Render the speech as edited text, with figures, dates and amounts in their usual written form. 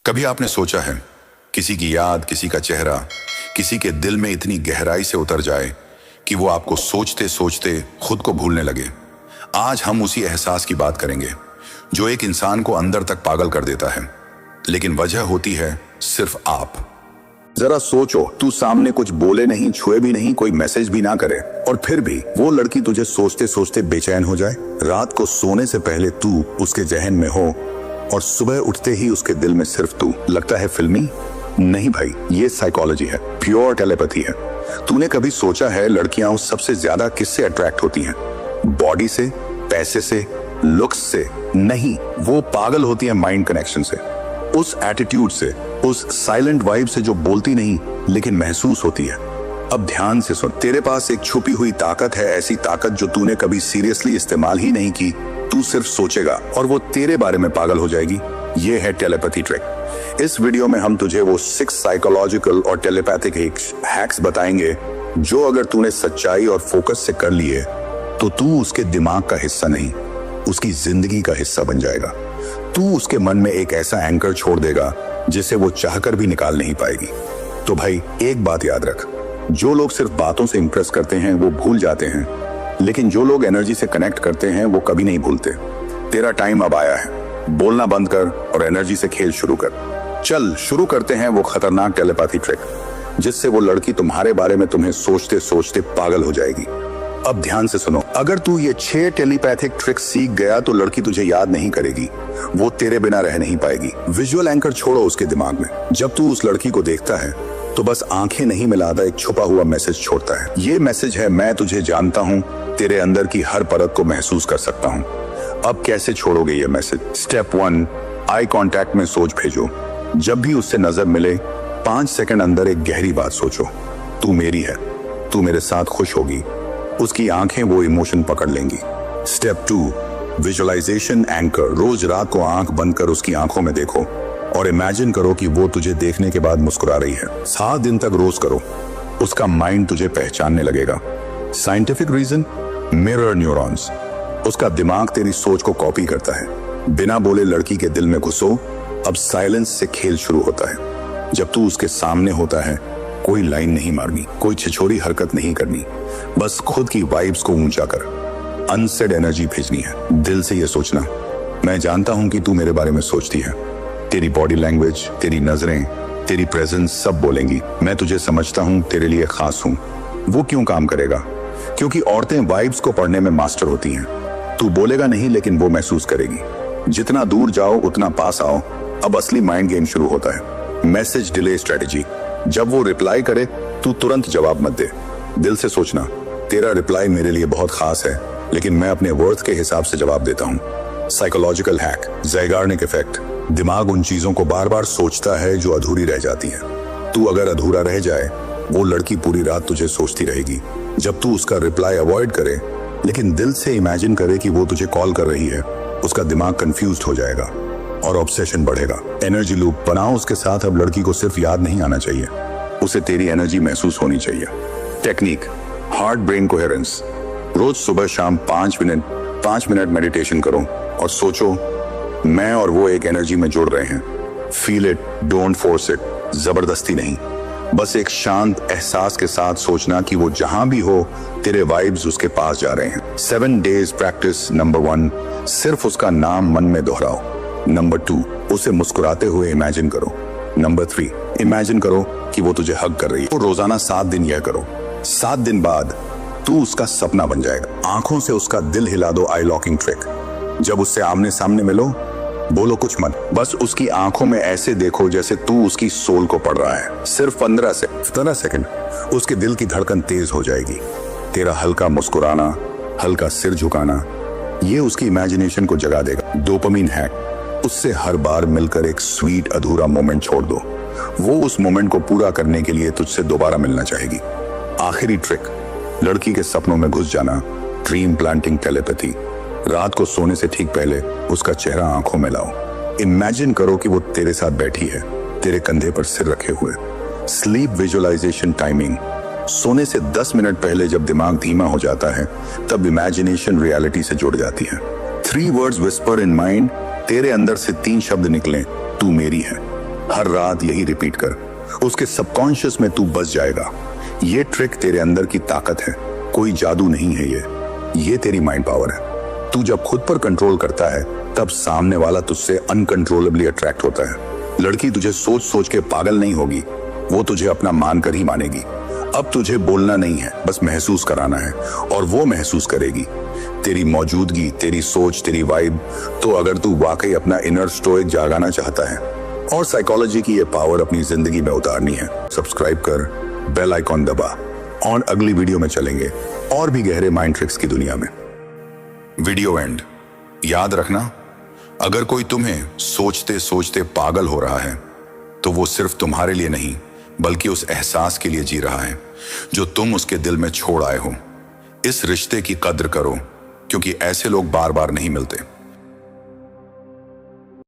कभी आपने सोचा है किसी की याद, किसी का चेहरा, किसी के दिल में इतनी गहराई से उतर जाए कि वो आपको सोचते सोचते खुद को भूलने लगे। आज हम उसी एहसास की बात करेंगे जो एक इंसान को अंदर तक पागल कर देता है, लेकिन वजह होती है सिर्फ आप। जरा सोचो, तू सामने कुछ बोले नहीं, छुए भी नहीं, कोई मैसेज भी ना करे, और फिर भी वो लड़की तुझे सोचते सोचते बेचैन हो जाए। रात को सोने से पहले तू उसके जहन में हो और सुबह उठते ही उसके दिल में सिर्फ तू। लगता है फिल्मी? नहीं भाई, ये साइकोलॉजी है, प्योर टेलीपैथी है। तूने कभी सोचा है लड़कियां उस सबसे ज्यादा किससे अट्रैक्ट होती हैं? बॉडी से, पैसे से, लुक्स से? नहीं, वो पागल होती है माइंड कनेक्शन से, उस एटीट्यूड से, उस साइलेंट वाइब से जो बोलती नहीं लेकिन महसूस होती है। अब ध्यान से सुन, तेरे पास एक छुपी हुई ताकत है, ऐसी ताकत जो तूने कभी सीरियसली इस्तेमाल ही नहीं की। तू सिर्फ सोचेगा और वो तेरे बारे में पागल हो जाएगी। ये है टेलीपैथी ट्रिक। इस वीडियो में हम तुझे वो 6 साइकोलॉजिकल और टेलीपैथिक हैक्स बताएंगे जो अगर तूने सच्चाई और फोकस से कर लिए तो तू उसके दिमाग का हिस्सा नहीं, उसकी जिंदगी का हिस्सा बन जाएगा। तू उसके मन में एक ऐसा एंकर छोड़ देगा जिसे वो चाहकर भी निकाल नहीं पाएगी। तो भाई एक बात याद रख, जो लोग सिर्फ बातों से इंप्रेस करते हैं वो भूल जाते हैं, लेकिन जो लोग एनर्जी से कनेक्ट करते हैं वो कभी नहीं भूलते। तेरा टाइम अब आया है, बोलना बंद कर और एनर्जी से खेल शुरू कर। चल शुरू करते हैं वो खतरनाक टेलीपैथी ट्रिक जिससे वो लड़की तुम्हारे बारे में तुम्हें सोचते सोचते पागल हो जाएगी। अब ध्यान से सुनो, अगर तू ये 6 टेलीपैथिक ट्रिक सीख गया तो लड़की तुझे याद नहीं करेगी, वो तेरे बिना रह नहीं पाएगी। विजुअल एंकर छोड़ो उसके दिमाग में। जब तू उस लड़की को देखता है तो बस आंखें नहीं मिलाता, एक छुपा हुआ मैसेज छोड़ता है। ये मैसेज है, मैं तुझे जानता हूँ, तेरे अंदर की हर परत को महसूस कर सकता हूँ। अब कैसे छोड़ोगे ये मैसेज? स्टेप 1, आई कांटेक्ट में सोच भेजो। जब भी उससे नजर मिले 5 सेकंड अंदर एक गहरी बात सोचो, तू मेरी है, तू मेरे साथ खुश होगी। उसकी आंखें वो इमोशन पकड़ लेंगी। Step 2, visualisation anchor. रोज रात को आंख बंद कर उसकी आंखों में देखो और इमेजिन करो कि वो तुझे देखने के बाद मुस्कुरा रही है। 7 दिन तक रोज करो, उसका माइंड तुझे पहचानने लगेगा। Scientific reason, mirror neurons. उसका दिमाग तेरी सोच को कॉपी करता है। बिना बोले लड़की के दिल में घुसो। अब साइलेंस से खेल शुरू होता है। जब तू उसके सामने होता है कोई लाइन नहीं मारनी, कोई छिछोरी हरकत नहीं करनी, बस खुद की वाइब्स को ऊंचा कर अनसेड एनर्जी भेजनी है। दिल से ये सोचना, मैं जानता हूं कि तू मेरे बारे में सोचती है। तेरी बॉडी लैंग्वेज, तेरी नजरें, तेरी प्रेजेंस सब बोलेंगी, मैं तुझे समझता हूं, तेरे लिए खास हूं। वो क्यों काम करेगा? क्योंकि औरतें वाइब्स को पढ़ने में मास्टर होती हैं। तू बोलेगा नहीं लेकिन वो महसूस करेगी। जितना दूर जाओ उतना पास आओ। अब असली माइंड गेम शुरू होता है। Message delay strategy. जब वो रिप्लाई करे तू तुरंत जवाब मत दे। दिल से सोचना, तेरा रिप्लाई मेरे लिए बहुत खास है, लेकिन मैं अपने वर्थ के हिसाब से जवाब देता हूँ। Psychological hack, Zeigarnik effect. दिमाग उन चीजों को बार बार सोचता है जो अधूरी रह जाती हैं। तू अगर अधूरा रह जाए, वो लड़की पूरी रात तुझे सोचती रहेगी। जब तू उसका रिप्लाई अवॉइड करे लेकिन दिल से इमेजिन करे कि वो तुझे कॉल कर रही है, उसका दिमाग कंफ्यूज्ड हो जाएगा और ऑब्सेशन बढ़ेगा। एनर्जी लूप बनाओ उसके साथ। अब लड़की को सिर्फ याद नहीं आना चाहिए, उसे तेरी एनर्जी महसूस होनी चाहिए। Technique, heart brain coherence. रोज सुबह शाम 5 मिनट मेडिटेशन करो और सोचो, मैं और वो एक एनर्जी में जुड़ रहे हैं। Feel it, don't force it. जबरदस्ती नहीं, बस एक शांत एहसास के साथ सोचना कि वो जहां भी हो तेरे वाइब्स उसके पास जा रहे हैं। 7 डेज प्रैक्टिस। नंबर 1, सिर्फ उसका नाम मन में दोहराओ। नंबर 2, उसे मुस्कुराते हुए इमेजिन करो। नंबर 3, इमेजिन करो कि वो तुझे हग कर रही है। तो रोजाना 7 दिन यह करो। 7 दिन बाद तू उसका सपना बन जाएगा। आंखों से उसका दिल हिला दो, आई लॉकिंग ट्रिक। जब उससे आमने सामने मिलो बोलो कुछ मत, बस उसकी आंखों में ऐसे देखो जैसे तू उसकी सोल को पढ़ रहा है। सिर्फ 15 सेकंड, उसके दिल की धड़कन तेज हो जाएगी। तेरा हल्का मुस्कुराना, हल्का सिर झुकाना, ये उसकी इमेजिनेशन को जगा देगा। डोपामिन हैक, उससे हर बार मिलकर एक स्वीट अधूरा मोमेंट छोड़ दो। वो उस मोमेंट को पूरा करने के लिए तुझसे दोबारा मिलना चाहेगी। आखिरी ट्रिक, लड़की के सपनों में घुस जाना। Dream planting telepathy. रात को सोने से ठीक पहले उसका चेहरा आंखों में लाओ। इमेजिन करो कि वो तेरे साथ बैठी है, तेरे कंधे पर सिर रखे हुए। Sleep visualisation timing. सोने से 10 मिनट पहले जब दिमाग धीमा हो जाता है तब इमेजिनेशन रियलिटी से जुड़ जाती है। 3 वर्ड्स विस्पर इन माइंड। तेरे अंदर से 3 शब्द निकलें, तू मेरी है, हर रात यही रिपीट कर, उसके सबकॉन्शियस में तू बस जाएगा। ये ट्रिक तेरे अंदर की ताकत है, कोई जादू नहीं है ये तेरी माइंड पावर है। तू जब खुद पर कंट्रोल करता है तब सामने वाला तुझसे अनकंट्रोलेबली अट्रैक्ट होता है। लड़की तुझे सोच सोच के पागल नहीं होगी, वो तुझे अपना मानकर ही मानेगी। अब तुझे बोलना नहीं है, बस महसूस कराना है और वो महसूस करेगी तेरी मौजूदगी, तेरी सोच, तेरी वाइब। तो अगर तू वाकई अपना इनर स्टोइक जागाना चाहता है और साइकोलॉजी की ये पावर अपनी जिंदगी में उतारनी है, सब्सक्राइब कर, बेल आइकॉन दबा और अगली वीडियो में चलेंगे और भी गहरे माइंड ट्रिक्स की दुनिया में। Video and. याद रखना, अगर कोई तुम्हें सोचते सोचते पागल हो रहा है तो वो सिर्फ तुम्हारे लिए नहीं बल्कि उस एहसास के लिए जी रहा है जो तुम उसके दिल में छोड़ आए हो। इस रिश्ते की कद्र करो क्योंकि ऐसे लोग बार बार नहीं मिलते।